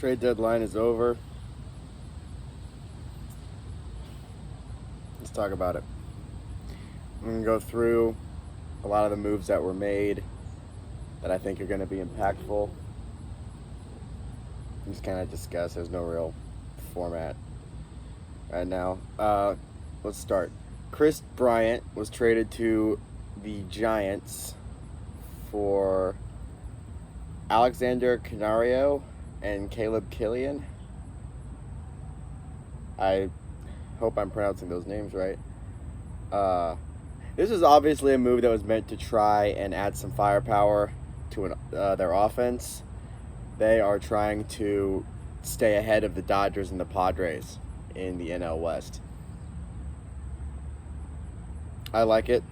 Trade deadline is over. Let's talk about it. I'm going to go through a lot of the moves that were made that I think are going to be impactful. Just kind of discuss. There's no real format right now. Let's start. Kris Bryant was traded to the Giants for Alexander Canario and Caleb Killian. I hope I'm pronouncing those names right. This is obviously a move that was meant to try and add some firepower to their offense. They are trying to stay ahead of the Dodgers and the Padres in the NL West. I like it.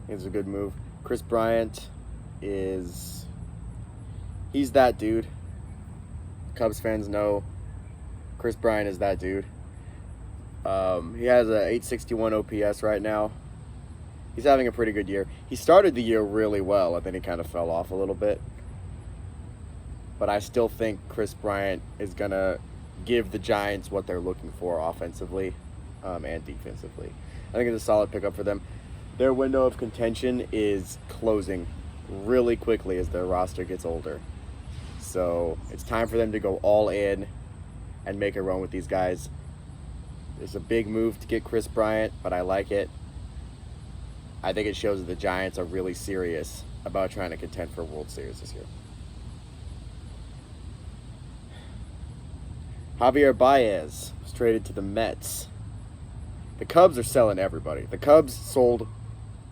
It's a good move. Kris Bryant he's that dude. Cubs fans know Kris Bryant is that dude. He has a 861 OPS right now. He's having a pretty good year. He started the year really well, and then he kind of fell off a little bit. But I still think Kris Bryant is going to give the Giants what they're looking for offensively and defensively. I think it's a solid pickup for them. Their window of contention is closing really quickly as their roster gets older. So it's time for them to go all in and make a run with these guys. It's a big move to get Kris Bryant, but I like it. I think it shows that the Giants are really serious about trying to contend for a World Series this year. Javier Baez was traded to the Mets. The Cubs are selling everybody. The Cubs sold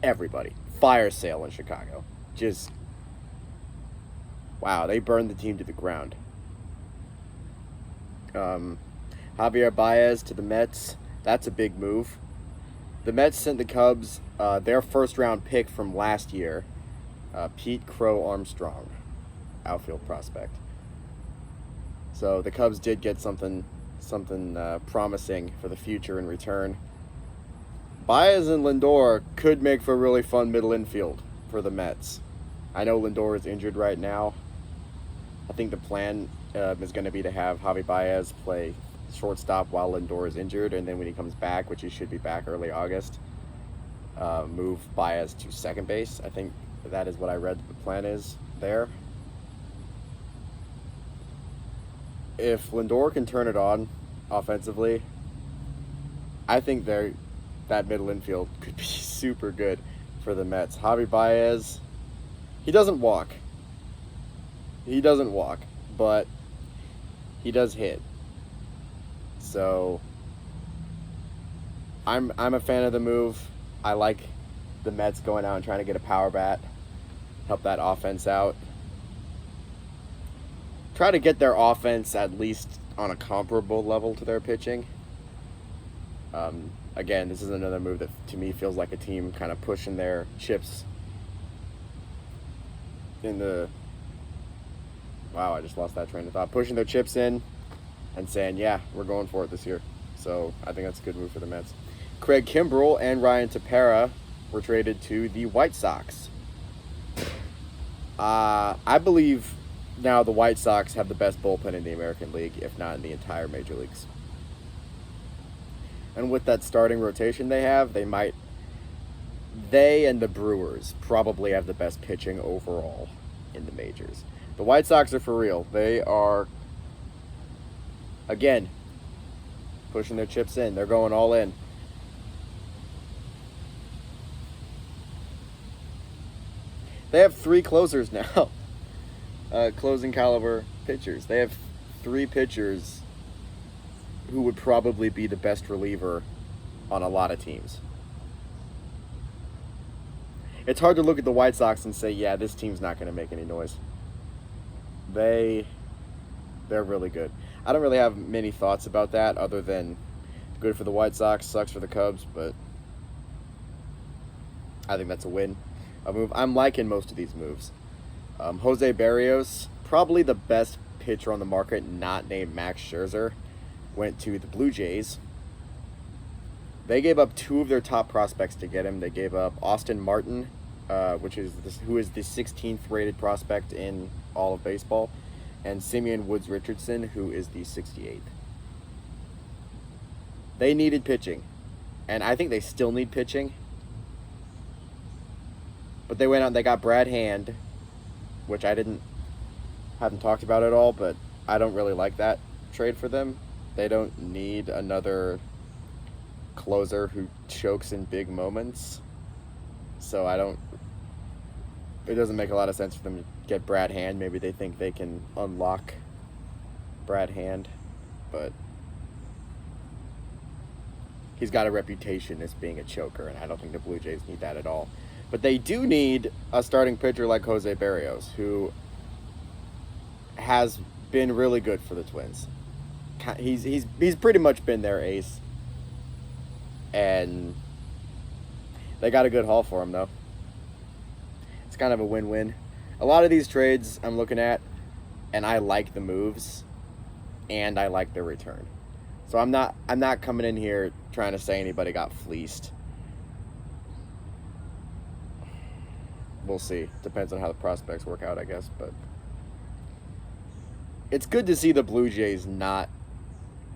everybody. Fire sale in Chicago. Just, wow, they burned the team to the ground. Javier Baez to the Mets. That's a big move. The Mets sent the Cubs their first-round pick from last year, Pete Crow Armstrong, outfield prospect. So the Cubs did get something promising for the future in return. Baez and Lindor could make for a really fun middle infield for the Mets. I know Lindor is injured right now. I think the plan is going to be to have Javi Baez play shortstop while Lindor is injured, and then when he comes back, which he should be back early August, move Baez to second base. I think that is what I read the plan is there. If Lindor can turn it on offensively, I think that middle infield could be super good for the Mets. Javi Baez, he doesn't walk, but he does hit. So I'm a fan of the move. I like the Mets going out and trying to get a power bat, help that offense out. Try to get their offense at least on a comparable level to their pitching. Again, this is another move that to me feels like a team kind of pushing their chips in the... Wow, I just lost that train of thought. Pushing their chips in and saying, yeah, we're going for it this year. So I think that's a good move for the Mets. Craig Kimbrel and Ryan Tepera were traded to the White Sox. I believe now the White Sox have the best bullpen in the American League, if not in the entire major leagues. And with that starting rotation they have, they and the Brewers probably have the best pitching overall in the majors. The White Sox are for real. They are, again, pushing their chips in. They're going all in. They have 3 closers now. Closing caliber pitchers. They have 3 pitchers who would probably be the best reliever on a lot of teams. It's hard to look at the White Sox and say, yeah, this team's not going to make any noise. They're really good. I don't really have many thoughts about that other than good for the White Sox, sucks for the Cubs, but I think that's a win. A move. I'm liking most of these moves. Jose Barrios, probably the best pitcher on the market, not named Max Scherzer, went to the Blue Jays. They gave up 2 of their top prospects to get him. They gave up Austin Martin, who is the 16th rated prospect in all of baseball, and Simeon Woods Richardson, who is the 68th. They needed pitching, and I think they still need pitching. But they went out and they got Brad Hand, which I haven't talked about at all, but I don't really like that trade for them. They don't need another closer who chokes in big moments. So it doesn't make a lot of sense for them to get Brad Hand. Maybe they think they can unlock Brad Hand, but he's got a reputation as being a choker, and I don't think the Blue Jays need that at all. But they do need a starting pitcher like Jose Barrios, who has been really good for the Twins. He's pretty much been their ace, and they got a good haul for him, though. It's kind of a win-win. A lot of these trades I'm looking at, and I like the moves, and I like the return. So I'm not coming in here trying to say anybody got fleeced. We'll see. Depends on how the prospects work out, I guess. But it's good to see the Blue Jays not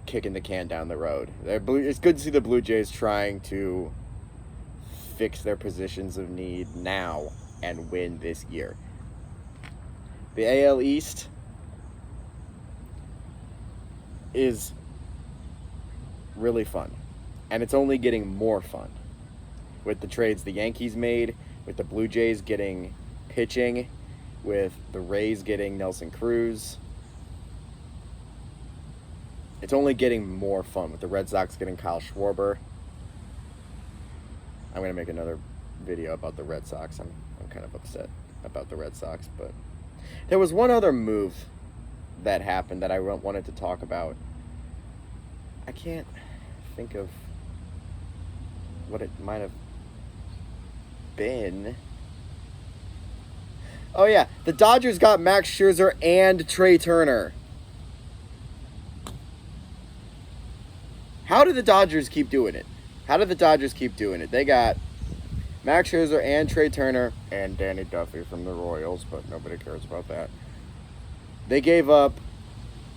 kicking the can down the road. It's good to see the Blue Jays trying to fix their positions of need now and win this year. The AL East is really fun, and it's only getting more fun with the trades the Yankees made, with the Blue Jays getting pitching, with the Rays getting Nelson Cruz. It's only getting more fun with the Red Sox getting Kyle Schwarber. I'm going to make another video about the Red Sox. I'm kind of upset about the Red Sox, but there was one other move that happened that I wanted to talk about. I can't think of what it might have been. Oh yeah, the Dodgers got Max Scherzer and Trae Turner. How do the Dodgers keep doing it? They got Max Scherzer and Trae Turner and Danny Duffy from the Royals, but nobody cares about that. They gave up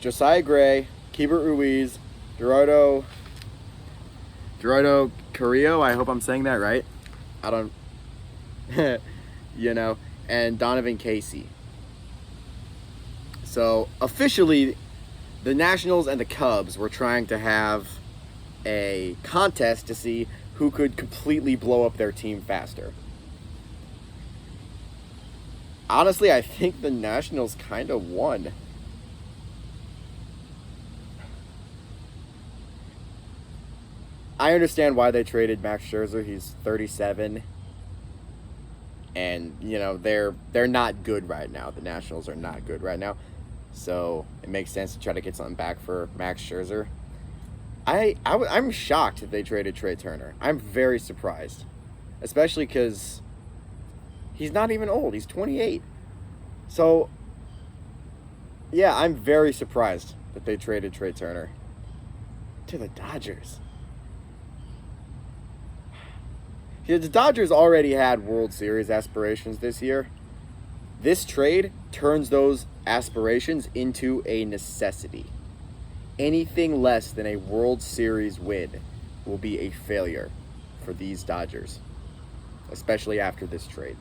Josiah Gray, Keibert Ruiz, Gerardo Carrillo, I hope I'm saying that right. I don't, and Donovan Casey. So officially, the Nationals and the Cubs were trying to have a contest to see who could completely blow up their team faster. Honestly, I think the Nationals kind of won. I understand why they traded Max Scherzer. He's 37. And, they're not good right now. The Nationals are not good right now. So it makes sense to try to get something back for Max Scherzer. I'm shocked that they traded Trae Turner. I'm very surprised. Especially because he's not even old. He's 28. So, yeah, I'm very surprised that they traded Trae Turner to the Dodgers. The Dodgers already had World Series aspirations this year. This trade turns those aspirations into a necessity. Anything less than a World Series win will be a failure for these Dodgers, especially after this trade.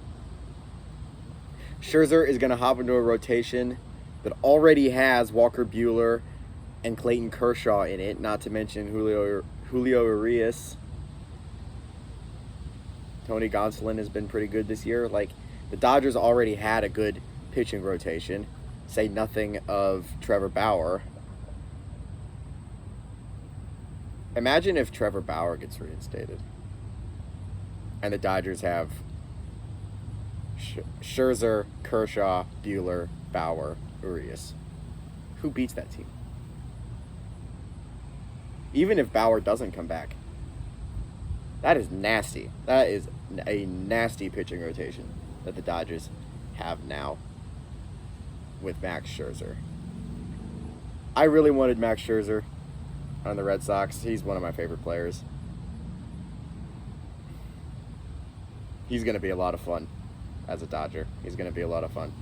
Scherzer is going to hop into a rotation that already has Walker Buehler and Clayton Kershaw in it, not to mention Julio Urias. Tony Gonsolin has been pretty good this year. The Dodgers already had a good pitching rotation. Say nothing of Trevor Bauer. Imagine if Trevor Bauer gets reinstated and the Dodgers have Scherzer, Kershaw, Buehler, Bauer, Urias. Who beats that team? Even if Bauer doesn't come back. That is nasty. That is a nasty pitching rotation that the Dodgers have now with Max Scherzer. I really wanted Max Scherzer on the Red Sox. He's one of my favorite players. He's going to be a lot of fun as a Dodger. He's going to be a lot of fun.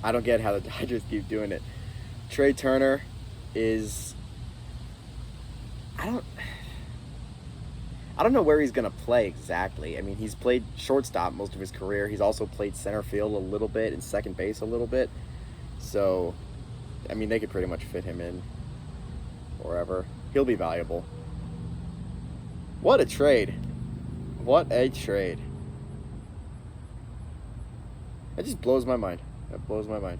I don't get how the Dodgers keep doing it. Trey Turner is... I don't know where he's going to play exactly. I mean, he's played shortstop most of his career. He's also played center field a little bit and second base a little bit. So, I mean, they could pretty much fit him in wherever. He'll be valuable. What a trade. What a trade. It just blows my mind. That blows my mind.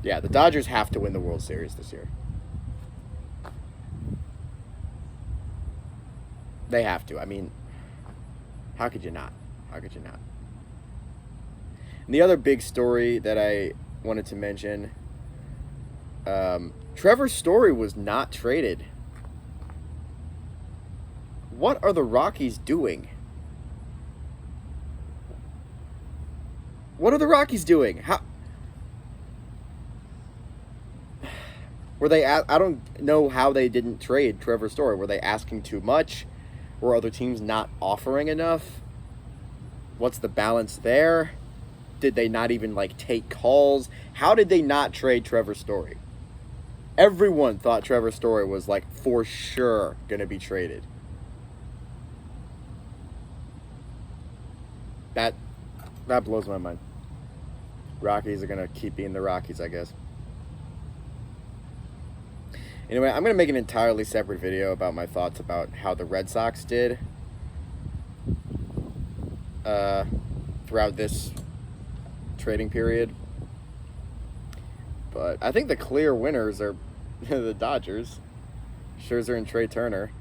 Yeah, the Dodgers have to win the World Series this year. They have to. I mean, how could you not? How could you not? And the other big story that I wanted to mention, Trevor Story was not traded. What are the Rockies doing? What are the Rockies doing? How were they? I don't know how they didn't trade Trevor Story. Were they asking too much? Were other teams not offering enough? What's the balance there? Did they not even take calls? How did they not trade Trevor Story? Everyone thought Trevor Story was for sure gonna be traded. That blows my mind. Rockies are gonna keep being the Rockies, I guess. Anyway, I'm gonna make an entirely separate video about my thoughts about how the Red Sox did throughout this trading period. But I think the clear winners are the Dodgers, Scherzer and Trae Turner.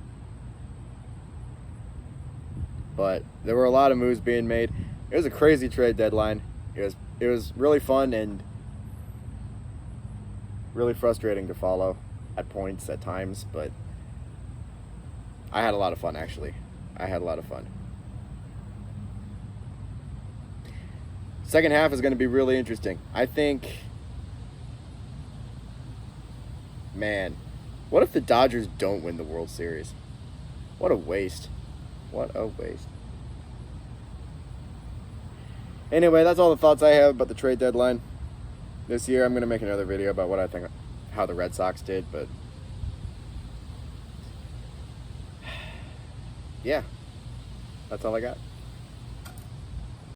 But there were a lot of moves being made. It was a crazy trade deadline. It was really fun and really frustrating to follow at points, at times, but I had a lot of fun, actually. I had a lot of fun. Second half is going to be really interesting. I think, man, what if the Dodgers don't win the World Series? What a waste. What a waste. Anyway, that's all the thoughts I have about the trade deadline. This year, I'm going to make another video about what I think, how the Red Sox did, but yeah, that's all I got.